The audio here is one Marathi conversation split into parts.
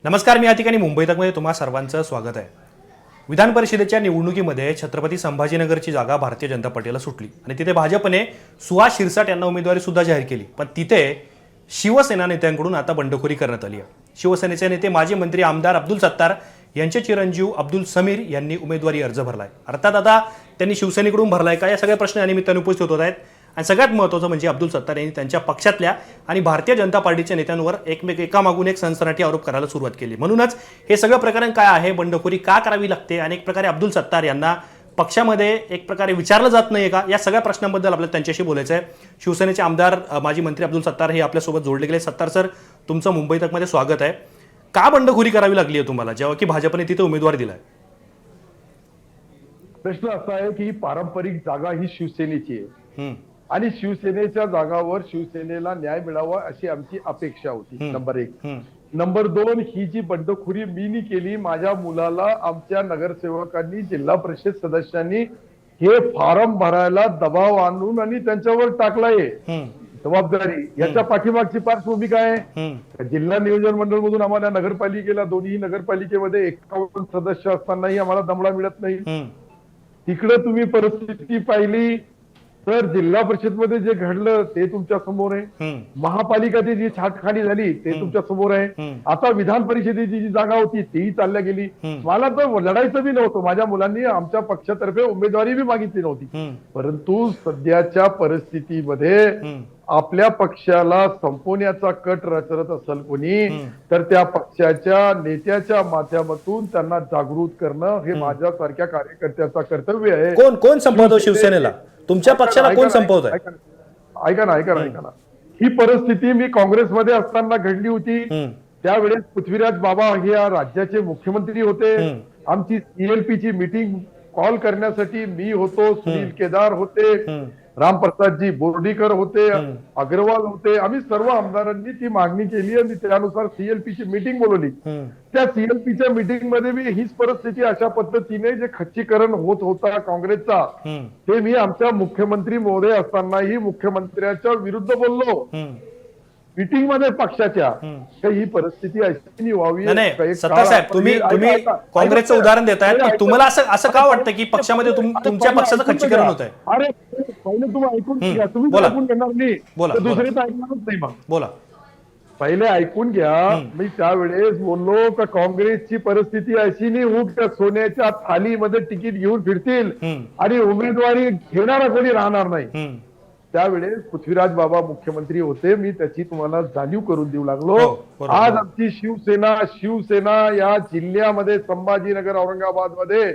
नमस्कार, मी या ठिकाणी मुंबई तकमध्ये तुम्हा सर्वांचं स्वागत आहे। विधान परिषदेच्या निवडणुकीमध्ये छत्रपती संभाजीनगरची जागा भारतीय जनता पार्टीला सुटली आणि तिथे भाजपने सुहास शिरसाट यांना उमेदवारी सुद्धा जाहीर केली। पण तिथे शिवसेना नेत्यांकडून आता बंडखोरी करण्यात आली आहे। शिवसेनेचे नेते माजी मंत्री आमदार अब्दुल सत्तार यांचे चिरंजीव अब्दुल समीर यांनी उमेदवारी अर्ज भरलाय। अर्थात आता त्यांनी शिवसेनेकडून भरलाय का, या सगळ्या प्रश्न या निमित्ताने उपस्थित होत आहेत। आणि सगळ्यात महत्त्वाचं म्हणजे अब्दुल सत्तार यांनी त्यांच्या पक्षातल्या आणि भारतीय जनता पार्टीच्या नेत्यांवर एकामागून एक सनसनाटी आरोप करायला सुरुवात केली। म्हणूनच हे सगळं प्रकरण काय आहे, बंडखोरी का करावी लागते आणि एक प्रकारे अब्दुल सत्तार यांना पक्षामध्ये एक प्रकारे विचारलं जात नाही का, या सगळ्या प्रश्नांबद्दल आपल्याला त्यांच्याशी बोलायचं आहे। शिवसेनेचे आमदार माजी मंत्री अब्दुल सत्तार हे आपल्यासोबत जोडले गेले। सत्तार सर, तुमचं मुंबई तकमध्ये स्वागत आहे। का बंडखोरी करावी लागली आहे तुम्हाला, जेव्हा की भाजपने तिथे उमेदवार दिलाय? प्रश्न असा आहे की पारंपरिक जागा ही शिवसेनेची आहे आणि शिवसेनेच्या जागावर शिवसेनेला न्याय मिळावा अशी आमची अपेक्षा होती। नंबर एक। नंबर दोन, ही जी बंडखोरी मी नाही केली, माझ्या मुलाला आमच्या नगरसेवकांनी जिल्हा परिषद सदस्यांनी हे फॉर्म भरायला दबाव आणून आणि त्यांच्यावर टाकलाय जबाबदारी। याच्या पाठीमागची पार्श्वभूमी काय आहे? जिल्हा नियोजन मंडळ मधून आम्हाला नगरपालिकेला, दोन्ही नगरपालिकेमध्ये 51 सदस्य असतानाही आम्हाला दमडा मिळत नाही। तिकडे तुम्ही परिस्थिती पाहिली तर जिल्हा परिषद मध्ये जे घडलं ते तुमच्या समोर आहे। महापालिकेची जी छाटखानी झाली ते तुमच्या समोर आहे। आता विधान परिषदेची जी जागा होती तीही चालल्या गेली। मला तर लढायचं बी नव्हतं, माझ्या मुलांनी आमच्या पक्षातर्फे उमेदवारी बी मागितली नव्हती। परंतु सध्याच्या परिस्थितीमध्ये आपल्या पक्षाला संपवण्याचा कट रचत असेल कोणी, तर त्या पक्षाच्या नेत्याच्या माध्यमातून त्यांना जागृत करणं हे माझ्यासारख्या कार्यकर्त्याचा कर्तव्य आहे। कोण कोण संपवतो शिवसेनेला? तुमच्या पक्षाला कोण संपवत आहे? ऐका ना, ही परिस्थिती मी काँग्रेसमध्ये असताना घडली होती। त्यावेळेस पृथ्वीराज बाबा हे या राज्याचे मुख्यमंत्री होते। आमची सीएलपीची मीटिंग कॉल करण्यासाठी मी होतो, सुनील केदार होते, रामप्रसादजी बोर्डीकर होते, अग्रवाल होते। आम्ही सर्व आमदारांनी ती मागणी केली आणि त्यानुसार सीएलपीची मीटिंग बोलवली। त्या सीएलपीच्या मीटिंग मध्ये मी हीच परिस्थिती अशा पद्धतीने जे खच्चीकरण होत होता काँग्रेसचा, ते मी आमच्या मुख्यमंत्री महोदय असतानाही मुख्यमंत्र्यांच्या विरुद्ध बोललो मीटिंग मध्ये पक्षाच्या। ही परिस्थिती अशी व्हावी। सत्तार साहेब, तुम्ही काँग्रेसचं उदाहरण देताय, तुम्हाला असं का वाटतं की पक्षामध्ये तुमच्या पक्षाचं खच्चीकरण होत आहे? अरे पहिले तुम्ही ऐकून घ्या, तुम्ही ऐकून घेणार नाही दुसरे तर ऐकणारच नाही। मग बोला, पहिले ऐकून घ्या। मी त्यावेळेस बोललो का काँग्रेसची परिस्थिती अशी नाही होऊ का सोन्याच्या थालीमध्ये तिकीट घेऊन फिरतील आणि उमेदवारी घेणारा कोणी राहणार नाही। त्यावेळेस पृथ्वीराज बाबा मुख्यमंत्री होते, मी त्याची तुम्हाला जाणीव करून देऊ लागलो। आज आमची शिवसेना या जिल्ह्यामध्ये संभाजीनगर औरंगाबाद मध्ये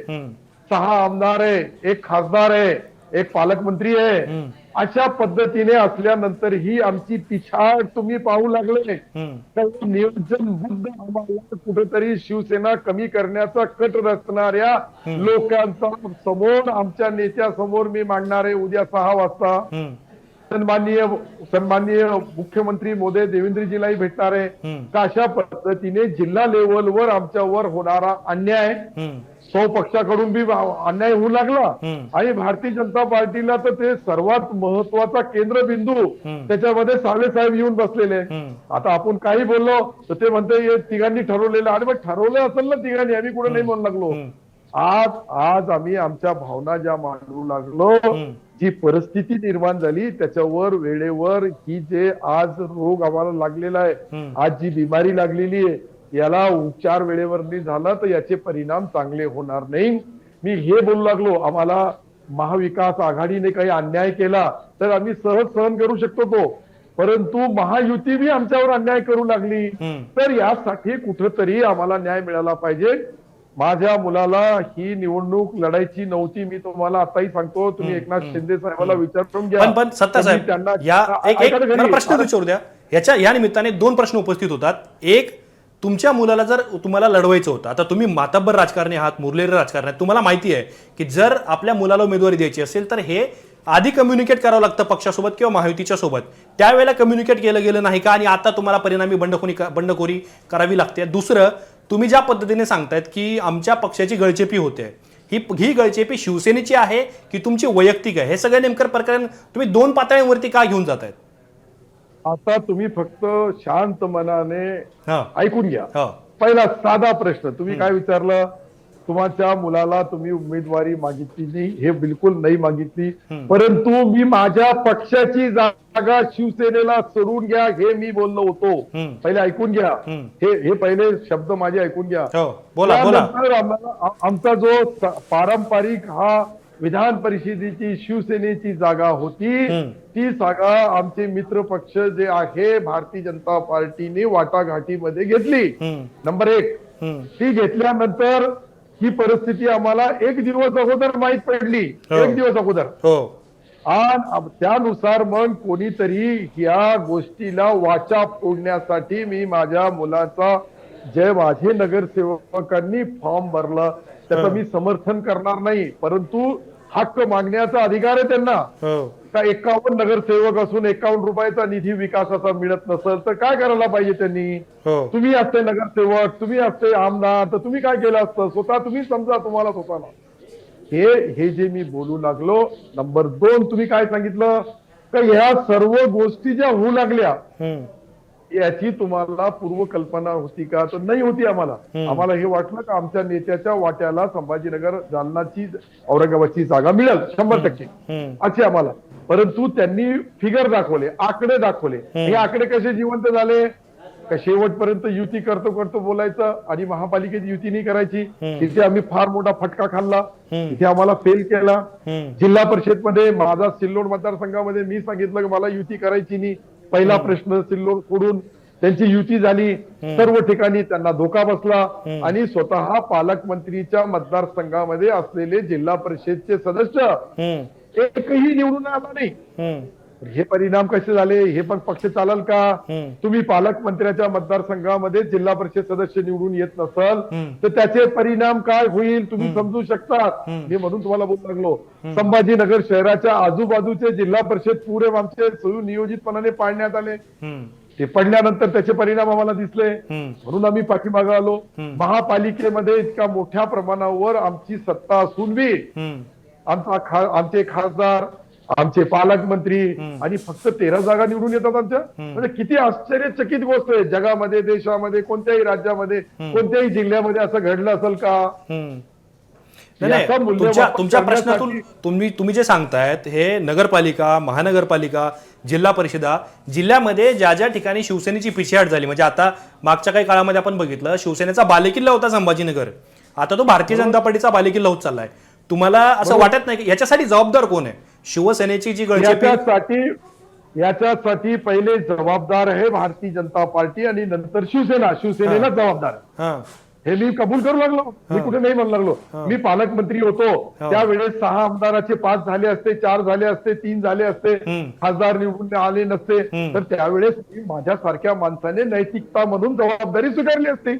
6 आमदार आहे, 1 खासदार आहे, 1 पालकमंत्री आहे। अशा पद्धतीने असल्यानंतर ही आमची पिछाड तुम्ही पाहू लागले। नियोजनबद्ध आम्हाला कुठेतरी शिवसेना कमी करण्याचा कट रचणाऱ्या लोकांचा समोर आमच्या नेत्यासमोर मी मागणार आहे उद्या 6 वाजता। सन्माननीय मुख्यमंत्री महोदय देवेंद्रजीलाही भेटणार आहे का अशा पद्धतीने जिल्हा लेवलवर आमच्यावर होणारा अन्याय पक्षाकडून बी अन्याय होऊ लागला आणि भारतीय जनता पार्टीला तर ते सर्वात महत्वाचा केंद्रबिंदू त्याच्यामध्ये सावळे साहेब येऊन बसलेले। आता आपण काही बोललो तर ते म्हणते तिघांनी ठरवलेलं, आणि मग ठरवलं असेल ना तिघांनी, आम्ही कुठे नाही म्हणू लागलो। आज आम्ही आमच्या भावना ज्या मांडू लागलो, जी परिस्थिती निर्माण झाली त्याच्यावर वेळेवर ही जे आज रोग आम्हाला लागलेला आहे, आज जी बिमारी लागलेली आहे, याला उपचार वेळेवर नाही झाला तर याचे परिणाम चांगले होणार नाही। मी हे बोलू लागलो, आम्हाला महाविकास आघाडीने काही अन्याय केला तर आम्ही सहज सहन करू शकतो तो, परंतु महायुती बी आमच्यावर अन्याय करू लागली तर यासाठी कुठेतरी आम्हाला न्याय मिळाला पाहिजे। माझ्या मुलाला ही निवडणूक लढायची नव्हती, मी तुम्हाला आताही सांगतो। तुम्ही एकनाथ शिंदे साहेबांना विचारून घ्या। पण सत्तार साहेब, एक प्रश्न विचारू द्या। या निमित्ताने 2 प्रश्न उपस्थित होतात। एक, तुमच्या मुलाला जर तुम्हाला लढवायचं होतं, आता तुम्ही मातब्बर राजकारणी आहात, मुरलेले राजकारणी आहात, तुम्हाला माहिती आहे की जर आपल्या मुलाला उमेदवारी द्यायची असेल तर हे आधी कम्युनिकेट करावं लागतं पक्षासोबत किंवा महायुतीच्या सोबत। त्यावेळेला कम्युनिकेट केलं गेलं नाही का, आणि आता तुम्हाला परिणामी बंडखोरी करावी लागते? दुसरं, तुम्ही ज्या पद्धतीने सांगतायत की आमच्या पक्षाची गळचेपी होते, ही गळचेपी शिवसेनेची आहे की तुमची वैयक्तिक आहे? हे सगळं नेमकं प्रकरण तुम्ही 2 पातळ्यांवरती का घेऊन जातायत? आता तुम्ही फक्त शांत मनाने ऐकून घ्या। पहिला साधा प्रश्न तुम्ही काय विचारलं, तुमच्या मुलाला तुम्ही उमेदवारी मागितली नाही, हे बिलकुल नाही मागितली, परंतु मी माझ्या पक्षाची जागा शिवसेनेला सोडून घ्या हे मी बोललो होतो. पहिले ऐकून घ्या, हे पहिले शब्द माझे ऐकून घ्या. बोला बोला. त्यानंतर आमचा जो पारंपरिक हा विधान परिषदेची शिवसेनेची जागा होती, ती जागा आमचे मित्र पक्ष जे आहे भारतीय जनता पार्टीने वाटाघाटीमध्ये घेतली. नंबर 1. ती घेतल्यानंतर ही परिस्थिती आम्हाला एक दिवस अगोदर माहीत पडली, एक दिवस अगोदर. आणि त्यानुसार मग कोणीतरी या गोष्टीला वाचा फोडण्यासाठी मी माझ्या मुलाचा जे माझे नगरसेवकांनी फॉर्म भरला त्याचं मी समर्थन करणार नाही, परंतु हक्क मागण्याचा अधिकार आहे त्यांना. का 51 नगरसेवक असून 51 रुपयाचा निधी विकासाचा मिळत नसेल तर काय करायला पाहिजे त्यांनी? तुम्ही असते नगरसेवक, तुम्ही असते आमदार, तर तुम्ही काय केलं असतं? स्वतः तुम्ही समजा तुम्हाला स्वतःला. हे जे मी बोलू लागलो. नंबर 2, तुम्ही काय सांगितलं का ह्या सर्व गोष्टी ज्या होऊ लागल्या याची तुम्हाला पूर्वकल्पना होती का? तर नाही होती. आम्हाला हे वाटलं का आमच्या नेत्याच्या वाट्याला संभाजीनगर, जालनाची, औरंगाबादची जागा मिळेल 100%, असे आम्हाला. परंतु त्यांनी फिगर दाखवले, आकडे दाखवले. हे आकडे कसे जिवंत झाले का शेवटपर्यंत युती करतो बोलायचं आणि महापालिकेची युती नाही करायची. तिथे आम्ही फार मोठा फटका खाल्ला, तिथे आम्हाला फेल केला. जिल्हा परिषद मध्ये माझा सिल्लोड मतदारसंघामध्ये मी सांगितलं की मला युती करायची नाही. पहिला प्रश्न सिल्लोड सोडून त्यांची युती झाली, सर्व ठिकाणी त्यांना धोका बसला आणि स्वतः पालकमंत्रीच्या मतदारसंघामध्ये असलेले जिल्हा परिषदचे सदस्य एकही निवडून आला नाही. हे परिणाम कसे झाले? हे पण पक्ष चालेल का? तुम्ही पालकमंत्र्याच्या मतदारसंघामध्ये जिल्हा परिषद सदस्य निवडून येत नसल तर त्याचे परिणाम काय होईल तुम्ही समजू शकतात. मी म्हणून तुम्हाला बोलू लागलो, संभाजीनगर शहराच्या आजूबाजूचे जिल्हा परिषद पुरे आमचे सुनियोजितपणाने पाडण्यात आले. ते पडल्यानंतर त्याचे परिणाम आम्हाला दिसले, म्हणून आम्ही पाठीमागे आलो. महापालिकेमध्ये इतक्या मोठ्या प्रमाणावर आमची सत्ता असून बी आमचे खासदार, आमचे पालकमंत्री आणि फक्त 13 जागा निवडून येतात आमच्या. म्हणजे किती आश्चर्यचकित गोष्ट आहे. जगामध्ये, देशामध्ये, कोणत्याही राज्यामध्ये, कोणत्याही जिल्ह्यामध्ये असं घडलं असेल का? तुमच्या प्रश्नातून तुम्ही जे सांगतायत हे नगरपालिका, महानगरपालिका, जिल्हा परिषदा, जिल्ह्यामध्ये ज्या ज्या ठिकाणी शिवसेनेची पिछेहाट झाली, म्हणजे आता मागच्या काही काळामध्ये आपण बघितलं शिवसेनेचा बालेकिल्ला होता संभाजीनगर, आता तो भारतीय जनता पार्टीचा बालेकिल्ला होत चाललाय. तुम्हाला असं वाटत नाही की याच्यासाठी जबाबदार कोण आहे? शिवसेनेची जी याच्यासाठी पहिले जबाबदार आहे भारतीय जनता पार्टी आणि नंतर शिवसेनेला जबाबदार आहे. हे मी कबूल करू लागलो, मी कुठे नाही म्हणू लागलो. मी पालकमंत्री होतो त्यावेळेस 6 आमदाराचे 5 झाले असते, 4 झाले असते, 3 झाले असते, खासदार निवडून आले नसते तर त्यावेळेस माझ्यासारख्या माणसाने नैतिकता म्हणून जबाबदारी स्वीकारली असते.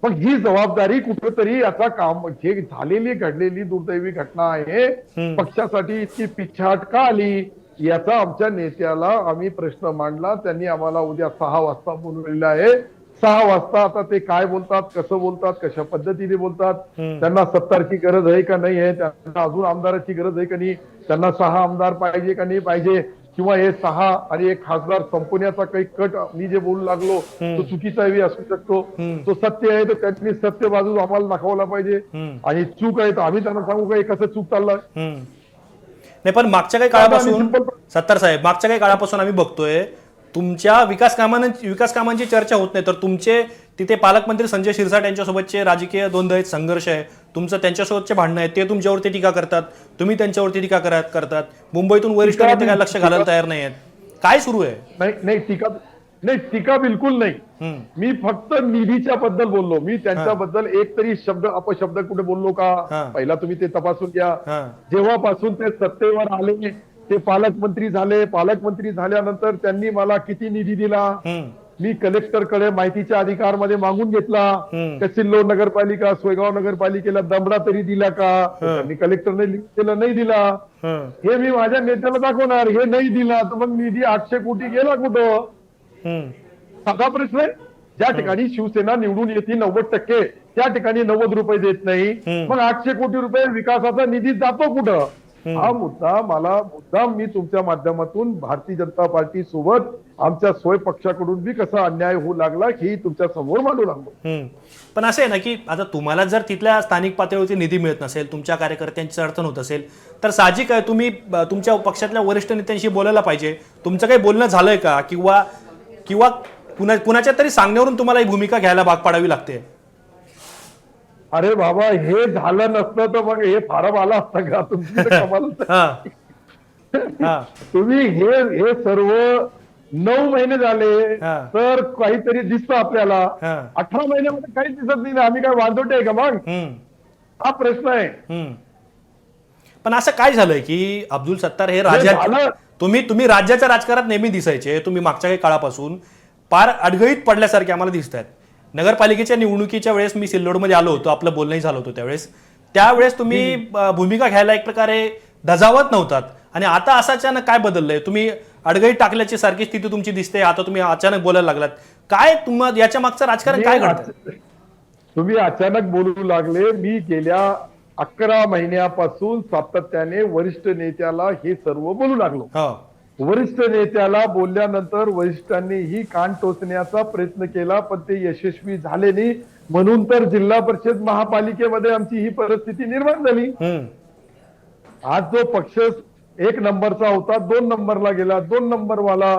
पण ही जबाबदारी कुठेतरी याचा काम जे झालेली घडलेली दुर्दैवी घटना आहे, पक्षासाठी इतकी पिछाट का आली याचा आमच्या नेत्याला आम्ही प्रश्न मांडला. त्यांनी आम्हाला उद्या 6 वाजता बोलवलेलं आहे. 6 वाजता आता ते काय बोलतात, कसं बोलतात, कशा पद्धतीने बोलतात, त्यांना सत्तारची गरज आहे का नाही आहे, त्यांना अजून आमदाराची गरज आहे का नाही, त्यांना 6 आमदार पाहिजे का नाही पाहिजे, किंवा हे 6 आणि 1 खासदार संपवण्याचा काही कट मी जे बोलू लागलो तो चुकीचाही असू शकतो. तो सत्य आहे तर त्यांनी सत्य बाजू आम्हाला दाखवला पाहिजे आणि चूक आहे तर आम्ही त्यांना सांगू का कसं चूक चाललंय. नाही पण मागच्या काही काळापासून सत्तार साहेब, मागच्या काही काळापासून आम्ही बघतोय तुमच्या विकास कामांची चर्चा होत नाही, तर तुमचे तिथे पालकमंत्री संजय शिरसाट यांच्यासोबतचे राजकीय द्वंद्व आहेत, संघर्ष आहे, तुमचं त्यांच्यासोबतचे भांडणं आहेत, ते तुमच्यावरती टीका करतात, तुम्ही त्यांच्यावरती टीका करतात. मुंबईतून वरिष्ठ नेते काय लक्ष घालायला तयार नाही आहेत. काय सुरू आहे? नाही टीका बिलकुल नाही. मी फक्त निधीच्या बद्दल बोललो. मी त्यांच्याबद्दल एक तरी शब्द अपशब्द कुठे बोललो का? पहिला तुम्ही ते तपासून घ्या. जेव्हापासून ते सत्तेवर आले ते पालकमंत्री झाले, पालकमंत्री झाल्यानंतर त्यांनी मला किती निधी दिला मी कलेक्टरकडे माहितीच्या अधिकार मध्ये मागून घेतला. सिल्लोड नगरपालिका, सोयगाव नगरपालिकेला दमडा तरी दिला का? त्यांनी कलेक्टरने लिहिलेला नाही दिला. हे मी माझ्या नेत्याला दाखवणार. हे नाही दिला तर मग निधी 800 कोटी गेला कुठं? साधा प्रश्न आहे. ज्या ठिकाणी शिवसेना निवडून येते 90% त्या ठिकाणी 90 रुपये देत नाही, मग 800 कोटी रुपये विकासाचा निधी जातो कुठं? हा मुद्दा मुद्दाम मी तुमच्या माध्यमातून भारतीय जनता पार्टी सोबत आमच्या सोय पक्षाकडून बी कसा अन्याय होऊ लागला ही तुमच्या समोर मांडू लागलो. पण असं आहे ना की आता तुम्हाला जर तिथल्या स्थानिक पातळीवरती निधी मिळत नसेल, तुमच्या कार्यकर्त्यांची अडचण होत असेल, तर साहजिक आहे तुम्ही तुमच्या पक्षातल्या वरिष्ठ नेत्यांशी बोलायला पाहिजे. तुमचं काही बोलणं झालंय का, किंवा कुणाच्या तरी सांगण्यावरून तुम्हाला ही भूमिका घ्यायला भाग पाडावी लागते? अरे बाबा, हे झालं नसतं तर मग हे फारम आला असता का? तुमची तर कमालच आहे. तुम्ही हे सर्व 9 महिने झाले तर काहीतरी दिसतं आपल्याला. 18 महिन्यामध्ये काहीच दिसत नाही ना. आम्ही काय वांदोटे आहे का मग? हा प्रश्न आहे. पण असं काय झालंय की अब्दुल सत्तार हे राज्यात, तुम्ही राज्याच्या राजकारणात नेहमी दिसायचे, तुम्ही मागच्या काही काळापासून पार अडगळीत पडल्यासारखे आम्हाला दिसत आहेत. नगरपालिकेच्या निवडणुकीच्या वेळेस मी सिल्लोडमध्ये आलो होतो, आपलं बोलणंही झालं होतं त्यावेळेस तुम्ही भूमिका घ्यायला एक प्रकारे धजावत नव्हतात, आणि आता असं अचानक काय बदललंय? तुम्ही अडगळीत टाकल्याची सारखी स्थिती तुमची दिसते, आता तुम्ही अचानक बोलायला लागलात. काय तुम्हाला याच्या मागचं राजकारण काय घडतं? तुम्ही अचानक बोलू लागले. मी गेल्या 11 महिन्यापासून सातत्याने वरिष्ठ नेत्याला हे सर्व बोलू लागलो. वरिष्ठ नेत्याला बोलल्यानंतर वरिष्ठांनीही कान टोचण्याचा प्रयत्न केला, पण ते यशस्वी झाले नाही. म्हणून तर जिल्हा परिषद महापालिकेमध्ये आमची ही परिस्थिती निर्माण झाली. आज जो पक्ष 1 नंबरचा होता 2 नंबरला गेला, 2 नंबरवाला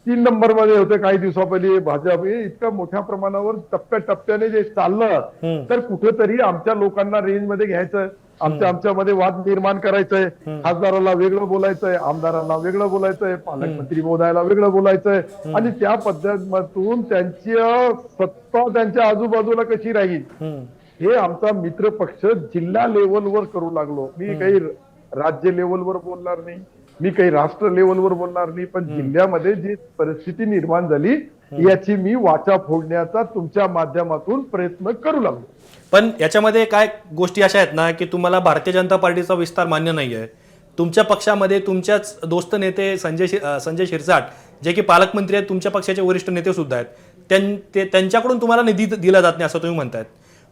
3 नंबर मध्ये होते काही दिवसापहिले भाजप. इतकं मोठ्या प्रमाणावर टप्प्याटप्प्याने जे चाललं, तर कुठेतरी आमच्या लोकांना रेंज मध्ये घ्यायचं, आमच्यामध्ये वाद निर्माण करायचंय. खासदाराला वेगळं बोलायचंय, आमदारांना वेगळं बोलायचंय, पालकमंत्री महोदयाला वेगळं बोलायचंय, आणि त्या पद्धतीतून त्यांची सत्ता त्यांच्या आजूबाजूला कशी राहील हे आमचा मित्र पक्ष जिल्हा लेवलवर करू लागलो. मी काही राज्य लेवलवर बोलणार नाही, मी काही राष्ट्र लेवलवर बोलणार नाही, पण जिल्ह्यामध्ये जी परिस्थिती निर्माण झाली याची मी वाचा फोडण्याचा तुमच्या माध्यमातून प्रयत्न करू लागलो. पण याच्यामध्ये काय गोष्टी अशा आहेत ना की तुम्हाला भारतीय जनता पार्टीचा विस्तार मान्य नाहीये. तुमच्या पक्षामध्ये तुमच्याच दोस्त नेते संजय शिरसाट, जे की पालकमंत्री आहेत, तुमच्या पक्षाचे वरिष्ठ नेते सुद्धा आहेत, त्यांच्याकडून तुम्हाला निधी दिला जात नाही असं तुम्ही म्हणतायत.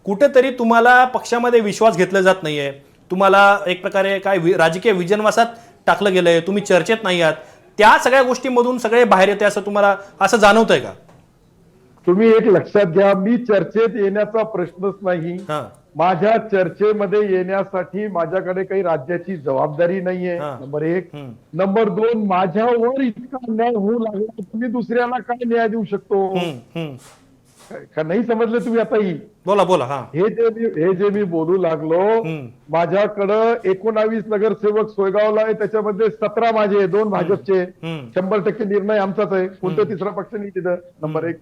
कुठेतरी तुम्हाला पक्षामध्ये विश्वास घेतला जात नाहीये, तुम्हाला एक प्रकारे काय राजकीय विजनवासात टाकलं गेलंय, तुम्ही चर्चेत नाही आहात. त्या सगळ्या गोष्टींमधून सगळे बाहेर येते असं तुम्हाला असं जाणवतंय का? तुम्ही एक लक्षात घ्या, मी चर्चेत येण्याचा प्रश्नच नाही. माझ्या चर्चेमध्ये येण्यासाठी माझ्याकडे काही राज्याची जबाबदारी नाहीये, नंबर 1. नंबर 2, माझ्यावर इतका अन्याय होऊ लागला, तुम्ही दुसऱ्याला काय न्याय देऊ शकतो का? नाही समजलं तुम्ही आताही? बोला. हे जे मी बोलू लागलो, माझ्याकडं 19 नगरसेवक सोयगावला आहे, त्याच्यामध्ये 17 माझे, 2 भाजपचे. 100% निर्णय आमचाच आहे, कोणता तिसरा पक्ष नाही तिथं. नंबर 1.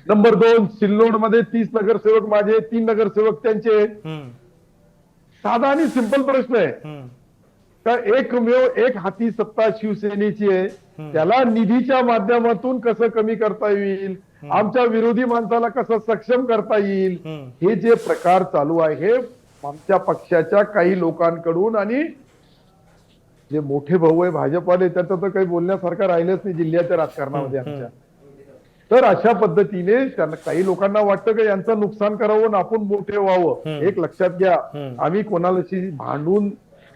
नंबर 2, सिल्लोड मध्ये 30 नगरसेवक माझे, 3 नगरसेवक त्यांचे. साधा आणि सिंपल प्रश्न आहे का एकमेव एक हाती सत्ता शिवसेनेची आहे, त्याला निधीच्या माध्यमातून कसं कमी करता येईल, आमच्या विरोधी माणसाला कसं सक्षम करता येईल, हे जे प्रकार चालू आहे आमच्या पक्षाच्या काही लोकांकडून, आणि जे मोठे भाऊ आहे भाजपवाले त्याचं तर काही बोलण्यासारखं राहिलंच नाही जिल्ह्याच्या राजकारणामध्ये आमच्या. तर अशा पद्धतीने त्यांना काही लोकांना वाटतं की यांचं नुकसान करावं आणि आपण मोठे व्हावं. एक लक्षात घ्या, आम्ही कोणालाशी भांडून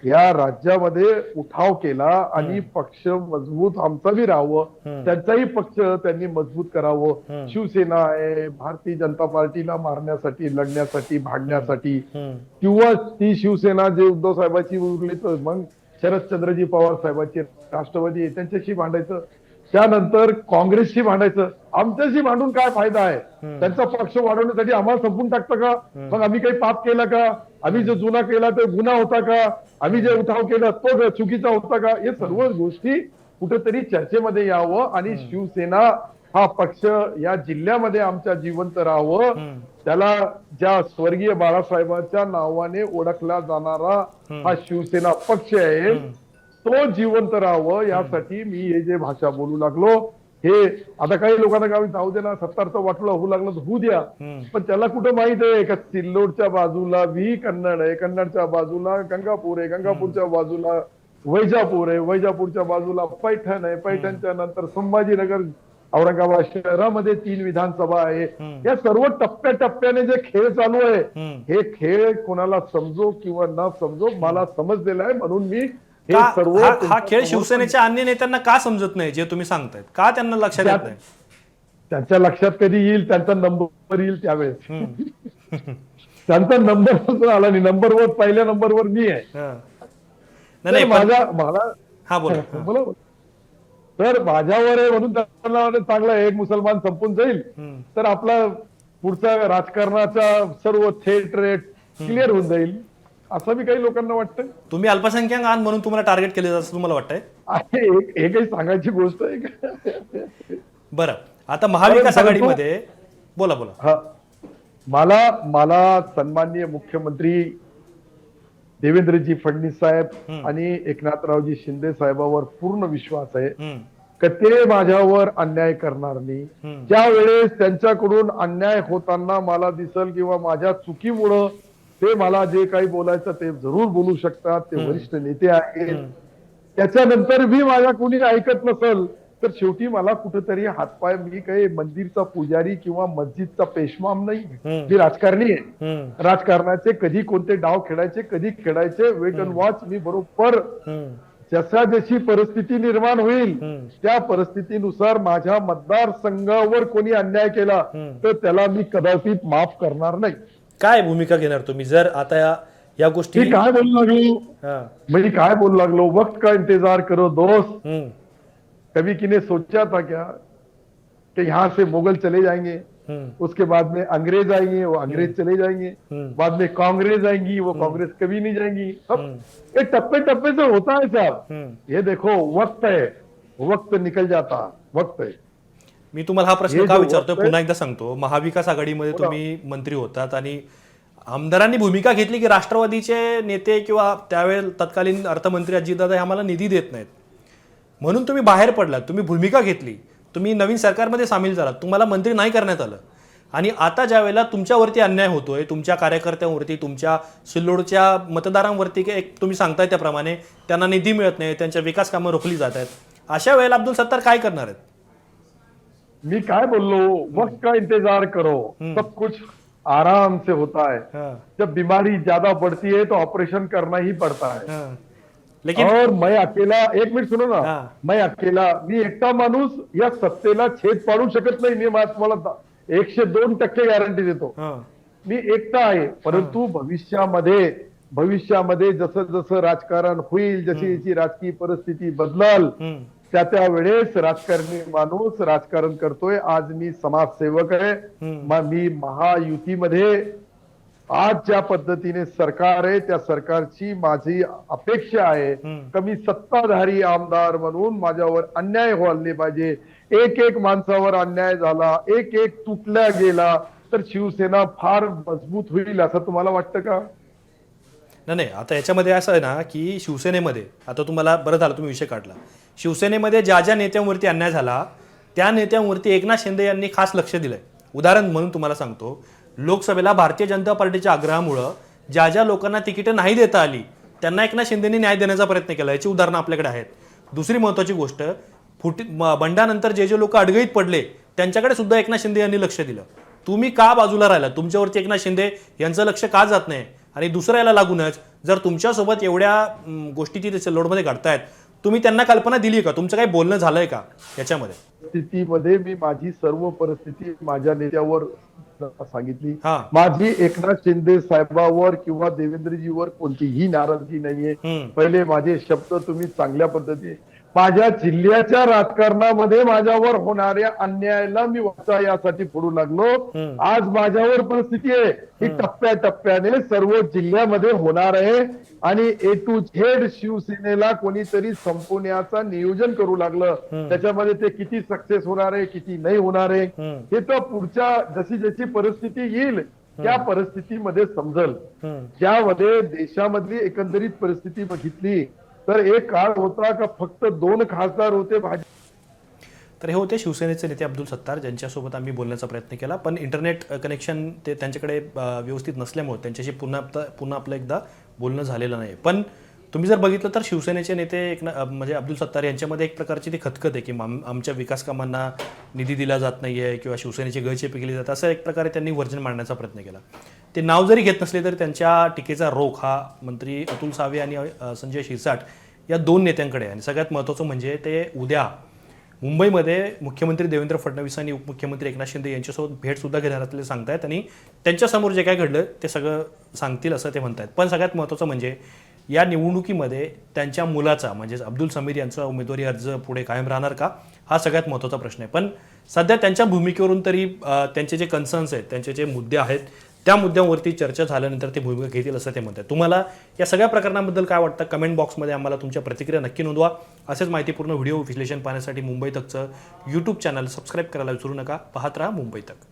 या राज्यामध्ये उठाव केला आणि पक्ष मजबूत आमचा बी राहावं, त्यांचाही पक्ष त्यांनी मजबूत करावं. शिवसेना आहे भारतीय जनता पार्टीला मारण्यासाठी, लढण्यासाठी, भांडण्यासाठी, किंवा ती शिवसेना जे उद्धव साहेबांची उरली तर मग शरदचंद्रजी पवार साहेबांची राष्ट्रवादी त्यांच्याशी भांडायचं, त्यानंतर काँग्रेसशी भांडायचं. आमच्याशी भांडून काय फायदा आहे? त्यांचा पक्ष वाढवण्यासाठी आम्हाला संपून टाकतं का? मग आम्ही काही पाप केलं का? आम्ही जो जुना केला तो गुन्हा होता का? आम्ही जे उठाव केला तो चुकीचा होता का? हे सर्व गोष्टी कुठेतरी चर्चेमध्ये यावं, आणि शिवसेना हा पक्ष या जिल्ह्यामध्ये आमच्या जिवंत राहावं. त्याला ज्या स्वर्गीय बाळासाहेबांच्या नावाने ओळखला जाणारा हा शिवसेना पक्ष आहे तो जिवंत राहावं, यासाठी मी हे जे भाषा बोलू लागलो. हे आता काही लोकांना गावी जाऊ दे ना, 70चं वाटलं होऊ लागलं तर होऊ द्या, पण त्याला कुठं माहित आहे का सिल्लोडच्या बाजूला व्ही कन्नड आहे, कन्नडच्या बाजूला गंगापूर आहे, गंगापूरच्या बाजूला वैजापूर आहे, वैजापूरच्या बाजूला पैठण आहे, पैठणच्या नंतर संभाजीनगर, औरंगाबाद शहरामध्ये 3 विधानसभा आहे. या सर्व टप्प्याटप्प्याने जे खेळ चालू आहे, हे खेळ कोणाला समजो किंवा न समजो मला समजलेला आहे, म्हणून मी सर्व हा त्यांच्या खेळ समोर शिवसेनेच्या अन्य नेत्यांना का समजत नाही, जे तुम्ही सांगतायत, का त्यांना लक्षात येत नाही? त्यांच्या लक्षात कधी येईल, त्यांचा नंबर येईल त्यावेळेस. हम्म. त्यांचा नंबर सुद्धा आला नाही. नंबरवर पहिल्या नंबरवर मी आहे. हा. तर नाही मला हा बोला. हा. बोला. तर माझ्यावर आहे म्हणून त्यांना वाटलं चांगलं आहे, एक मुसलमान संपून जाईल हम्म. तर आपला पुढचा राजकारणाचा सर्व थेट रेट क्लिअर होऊन जाईल, असं मी काही लोकांना वाटतं. तुम्ही अल्पसंख्याक आहात म्हणून तुम्हाला टार्गेट केले जातं असं तुम्हाला वाटतंय? आहे एकही सांगायची गोष्ट आहे का? बरं, आता महाविकास आघाडीमध्ये बोला बोला. हा, मला सन्माननीय मुख्यमंत्री देवेंद्रजी फडणवीस साहेब आणि एकनाथरावजी शिंदे साहेबांवर पूर्ण विश्वास आहे हम्म. की ते माझ्यावर अन्याय करणार नाही. ज्या वेळेस त्यांच्याकडून अन्याय होताना मला दिसल किंवा माझ्या चुकीमुळं ते मला जे काही बोलायचं ते जरूर बोलू शकतात, ते वरिष्ठ नेते आहेत. त्याच्यानंतर मी माझ्या कोणी ऐकत नसल तर शेवटी मला कुठेतरी हातपाय, मी काही मंदिरचा पुजारी किंवा मस्जिदचा पेशवाम नाही, मी राजकारणी आहे. राजकारणाचे कधी कोणते डाव खेळायचे, कधी खेळायचे, वेट अँड वॉच. मी बरोबर जसा जशी परिस्थिती निर्माण होईल त्या परिस्थितीनुसार माझ्या मतदारसंघावर कोणी अन्याय केला तर त्याला मी कदाचित माफ करणार नाही. काय भूमिका घेणार तुम्ही जर आता या गोष्टी? मी काय बोलू लागलो, मी काय बोलू लागलो, वक्त का इंतजार करो दोस्त, कभी किने सोचा था क्या कि यहाँ से मुगल चले जाएंगे, उसके बाद में अंग्रेज आएंगे, वो अंग्रेज चले जाएंगे, बाद में कांग्रेस आएंगी, वो कांग्रेस कभी नहीं जाएंगी. सब ये टप्पे टप्पे से होता है साहब. ये देखो वक्त है, वक्त निकल जाता, वक्त है. मी तुम्हाला हा प्रश्न का विचारतोय पुन्हा एकदा सांगतो. महाविकास आघाडीमध्ये तुम्ही मंत्री होतात आणि आमदारांनी भूमिका घेतली की राष्ट्रवादीचे नेते किंवा त्यावेळेस तत्कालीन अर्थमंत्री अजितदादा हे आम्हाला निधी देत नाहीत म्हणून तुम्ही बाहेर पडलात, तुम्ही भूमिका घेतली, तुम्ही नवीन सरकारमध्ये सामील झालात, तुम्हाला मंत्री नाही करण्यात आलं. आणि आता ज्या वेळेला तुमच्यावरती अन्याय होतोय, तुमच्या कार्यकर्त्यांवरती, तुमच्या सिल्लोडच्या मतदारांवरती, एक तुम्ही सांगताय त्याप्रमाणे त्यांना निधी मिळत नाही, त्यांच्या विकास कामं रोखली जात आहेत, अशा वेळेला अब्दुल सत्तार काय करणार आहेत? मी काय बोललो, वक्त का इंतजार करो, सब कुछ आराम से होता है. जब बीमारी ज्यादा बढ़ती है तो ऑपरेशन करना ही पड़ता है. लेकिन और मैं अकेला, एक मिनिट सुनो ना, मैं अकेला, मी एकटा माणूस या सत्तेला छेद पाडू शकत नाही. मी तुम्हाला 102% गॅरंटी देतो, मी एकटा आहे. परंतु भविष्यामध्ये जसं जसं राजकारण होईल, जशी जशी राजकीय परिस्थिती बदलाल त्या वेळेस राजकारणी माणूस राजकारण करतोय. आज मी समाजसेवक आहे. मी महायुतीमध्ये आज ज्या पद्धतीने सरकार आहे त्या सरकारची माझी अपेक्षा आहे की मी सत्ताधारी आमदार म्हणून माझ्यावर अन्याय व्हायला नाही पाहिजे. एक एक माणसावर अन्याय झाला, एक एक तुटल्या गेला तर शिवसेना फार मजबूत होईल असं तुम्हाला वाटतं का? नाही, आता याच्यामध्ये असं आहे ना की शिवसेनेमध्ये, आता तुम्हाला बरं झालं तुम्ही विषय काढला, शिवसेनेमध्ये ज्या ज्या नेत्यांवरती अन्याय झाला त्या नेत्यांवरती एकनाथ शिंदे यांनी खास लक्ष दिलंय. उदाहरण म्हणून तुम्हाला सांगतो, लोकसभेला भारतीय जनता पार्टीच्या आग्रहामुळं ज्या ज्या लोकांना तिकीटं नाही देता आली त्यांना एकनाथ शिंदेंनी न्याय देण्याचा प्रयत्न केला. याची उदाहरणं आपल्याकडे आहेत. दुसरी महत्त्वाची गोष्ट, बंडानंतर जे जे लोक अडगळीत पडले त्यांच्याकडे सुद्धा एकनाथ शिंदे यांनी लक्ष दिलं. तुम्ही का बाजूला राहिला? तुमच्यावरती एकनाथ शिंदे यांचं लक्ष का जात नाही? आणि दुसऱ्या याला लागूनच जर तुमच्यासोबत एवढ्या गोष्टी तिथे लोडमध्ये घडतायत, तुम्ही त्यांना कल्पना दिली का? तुमचं काही बोलणं झालंय का याच्यामध्ये? स्थितीमध्ये मी माझी सर्व परिस्थिती माझ्या नेत्यावर सांगितली. हा. माझी एकनाथ शिंदे साहेबांवर किंवा देवेंद्रजीवर कोणतीही नाराजगी नाहीये. पहिले माझे शब्द तुम्ही चांगल्या पद्धतीने, माझ्या जिल्ह्याच्या राजकारणामध्ये माझ्यावर होणाऱ्या अन्यायाला मी वाचा यासाठी फोडू लागलो. आज माझ्यावर परिस्थिती आहे ही टप्प्याटप्प्याने सर्व जिल्ह्यामध्ये होणार आहे आणि A to Z शिवसेनेला कोणीतरी संपवण्याचा नियोजन करू लागलं. त्याच्यामध्ये ते किती सक्सेस होणार आहे, किती नाही होणार आहे हे तर पुढच्या जशी जशी परिस्थिती येईल त्या परिस्थितीमध्ये समजल. ज्यामध्ये देशामधली एकंदरीत परिस्थिती बघितली तर एक काळ होता का फक्त 2 खासदार होते. तर हे होते शिवसेनेचे नेते अब्दुल सत्तार, ज्यांच्यासोबत आम्ही बोलण्याचा प्रयत्न केला, पण इंटरनेट कनेक्शन ते त्यांच्याकडे व्यवस्थित नसल्यामुळे त्यांच्याशी पुन्हा आपलं एकदा बोलणं झालेलं नाही. पण तुम्ही जर बघितलं तर शिवसेनेचे नेते म्हणजे अब्दुल सत्तार यांच्यामध्ये एक प्रकारची ती खतखत आहे की आमच्या विकास कामांना निधी दिला जात नाही आहे किंवा शिवसेनेची गळचेपी केली जाते, असं एक प्रकारे त्यांनी वर्जन मांडण्याचा प्रयत्न केला. ते नाव जरी घेत नसले तरी त्यांच्या टीकेचा रोख हा मंत्री अतुल सावे आणि संजय शिरसाट या दोन नेत्यांकडे आहे. आणि सगळ्यात महत्त्वाचं म्हणजे ते उद्या मुंबईमध्ये मुख्यमंत्री देवेंद्र फडणवीस आणि उपमुख्यमंत्री एकनाथ शिंदे यांच्यासोबत भेटसुद्धा घेणार असलेले सांगतायत आणि त्यांच्यासमोर जे काय घडलं ते सगळं सांगतील असं ते म्हणतात. पण सगळ्यात महत्त्वाचं म्हणजे या निवडणुकीमध्ये त्यांच्या मुलाचा म्हणजेच अब्दुल समीर यांचा उमेदवारी अर्ज पुढे कायम राहणार का, हा सगळ्यात महत्त्वाचा प्रश्न आहे. पण सध्या त्यांच्या भूमिकेवरून तरी त्यांचे जे कन्सर्न्स आहेत, त्यांचे जे मुद्दे आहेत, त्या मुद्द्यांवरती चर्चा झाल्यानंतर ते भूमिका घेतील असं ते म्हणतात. तुम्हाला या सगळ्या प्रकरणाबद्दल काय वाटतं? कमेंट बॉक्समध्ये आम्हाला तुमच्या प्रतिक्रिया नक्की नोंदवा. असेच माहितीपूर्ण व्हिडिओ विश्लेषण पाहण्यासाठी मुंबई तकचं यूट्यूब चॅनल सबस्क्राईब करायला विसरू नका. पाहत राहा मुंबई तक.